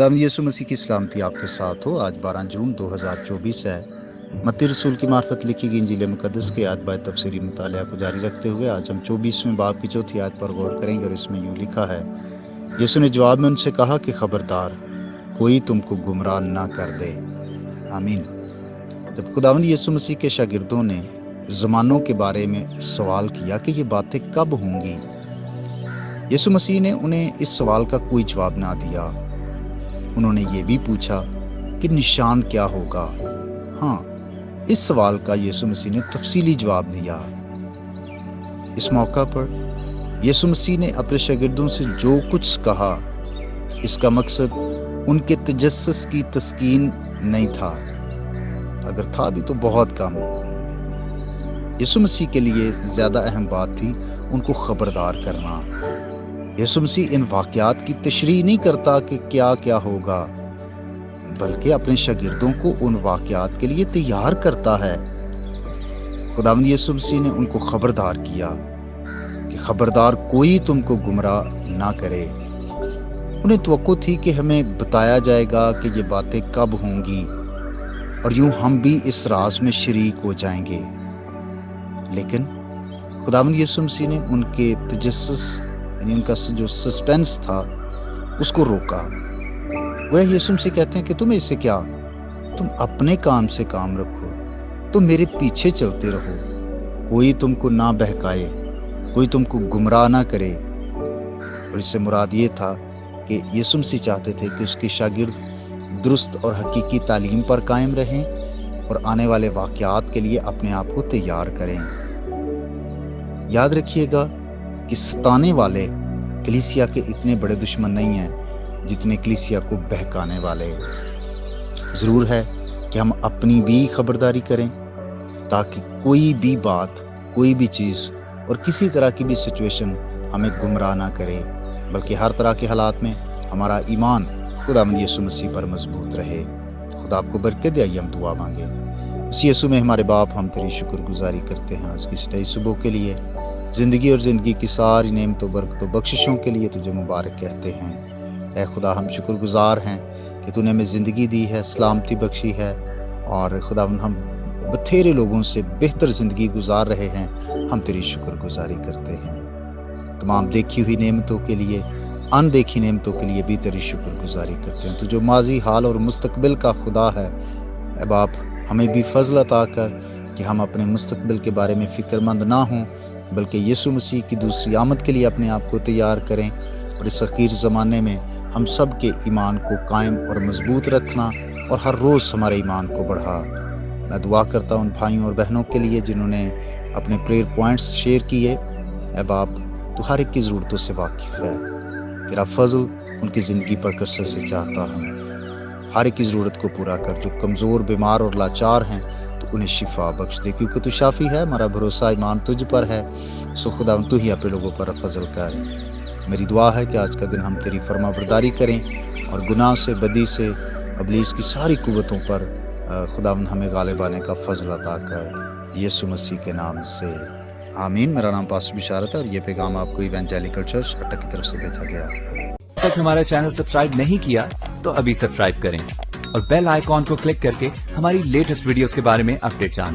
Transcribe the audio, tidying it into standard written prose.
खुदावंद यीशु मसीह की सलामती आपके साथ हो। आज 12 जून 2024 है। मत्ती रसूल की मार्फत लिखी गई इंजील मुकद्दस के आयत बाय तफसीरी मुतालिया को जारी रखते हुए आज हम 24वें बाब की चौथी आयत पर गौर करेंगे और इसमें यूँ लिखा है, यीशु ने जवाब में उनसे कहा कि खबरदार कोई तुमको गुमराह ना कर दे। आमीन। जब खुदावंद यीशु मसीह के शागिर्दों ने ज़मानों के बारे में सवाल किया कि ये बातें कब होंगी, यीशु मसीह ने उन्हें इस सवाल का कोई जवाब ना दिया। उन्होंने ये भी पूछा कि निशान क्या होगा। हाँ, इस सवाल का यीशु मसीह ने तफसीली जवाब दिया। इस मौका पर यीशु मसीह ने अपने शागिर्दों से जो कुछ कहा, इसका मकसद उनके तजस्सुस की तस्कीन नहीं था, अगर था भी तो बहुत कम। यीशु मसीह के लिए ज़्यादा अहम बात थी उनको खबरदार करना। यीशु मसीह इन वाक़यात की तशरीह नहीं करता कि क्या क्या होगा, बल्कि अपने शागिर्दों को उन वाक़यात के लिए तैयार करता है। खुदावंद यीशु मसीह ने उनको खबरदार किया कि खबरदार कोई तुमको गुमराह ना करे। उन्हें तवक्को थी कि हमें बताया जाएगा कि ये बातें कब होंगी और यूं हम भी इस राज में शरीक हो जाएंगे। लेकिन खुदावंद यीशु मसीह ने उनके तजस्सुस यानी उनका जो सस्पेंस था उसको रोका। वह यीशु मसीह कहते हैं कि तुम्हें इससे क्या, तुम अपने काम से काम रखो, तुम मेरे पीछे चलते रहो, कोई तुमको ना बहकाए, कोई तुमको गुमराह ना करे। और इससे मुराद ये था कि यीशु मसीह चाहते थे कि उसके शागिर्द दुरुस्त और हकीकी तालीम पर कायम रहें और आने वाले वाक़यात के लिए अपने आप को तैयार करें। याद रखिएगा कि सताने वाले कलीसिया के इतने बड़े दुश्मन नहीं हैं जितने कलीसिया को बहकाने वाले। ज़रूर है कि हम अपनी भी खबरदारी करें ताकि कोई भी बात, कोई भी चीज़ और किसी तरह की भी सिचुएशन हमें गुमराह ना करे, बल्कि हर तरह के हालात में हमारा ईमान खुदावंद यीशु मसीह पर मजबूत रहे। खुदा आपको बरकत दे। आइए हम दुआ मांगे। इस यीशु में हमारे बाप, हम तेरी शुक्रगुजारी करते हैं आज की इस नई सुबह के लिए, ज़िंदगी और ज़िंदगी की सारी नेमतों बरकतों बख्शिशों के लिए तुझे मुबारक कहते हैं। ऐ खुदा, हम शुक्रगुजार हैं कि तूने हमें ज़िंदगी दी है, सलामती बख्शी है और खुदा हम बथेरे लोगों से बेहतर ज़िंदगी गुजार रहे हैं। हम तेरी शुक्रगुजारी करते हैं। तमाम देखी हुई नेमतों के लिए, अनदेखी नेमतों के लिए भी तेरी शुक्रगुजारी करते हैं। तू जो माजी, हाल और मुस्तकबिल का खुदा है, ऐ बाप हमें भी फजल अता कर कि हम अपने मुस्तकबिल के बारे में फ़िक्रमंद ना हों, बल्कि यीशु मसीह की दूसरी आमद के लिए अपने आप को तैयार करें और इस अखीर ज़माने में हम सब के ईमान को कायम और मजबूत रखना और हर रोज़ हमारे ईमान को बढ़ा। मैं दुआ करता हूँ उन भाइयों और बहनों के लिए जिन्होंने अपने प्रेयर पॉइंट्स शेयर किए। ऐ बाप, तो हर एक की ज़रूरतों से वाकिफ़ है। तेरा फजल उनकी ज़िंदगी पर कसरत से चाहता हूँ। हर एक की ज़रूरत को पूरा कर। जो कमज़ोर, बीमार और लाचार हैं तो उन्हें शिफा बख्श दे, क्योंकि तू शाफी है। हमारा भरोसा, ईमान तुझ पर है। सो खुदा तू ही अपने लोगों पर फजल कर। मेरी दुआ है कि आज का दिन हम तेरी फरमाबरदारी करें और गुनाह से, बदी से, इब्लीस की सारी कुव्वतों पर खुदावंद हमें गालिब आने का फजल अता कर, यीशु मसीह के नाम से आमीन। मेरा नाम पास्टर बिशारत है और ये पैगाम आपको इवेंजेलिकल चर्च अट्टा की तरफ से भेजा गया। अब तक हमारा चैनल सब्सक्राइब नहीं किया तो अभी सब्सक्राइब करें और बेल आइकॉन को क्लिक करके हमारी लेटेस्ट वीडियोस के बारे में अपडेट जानें।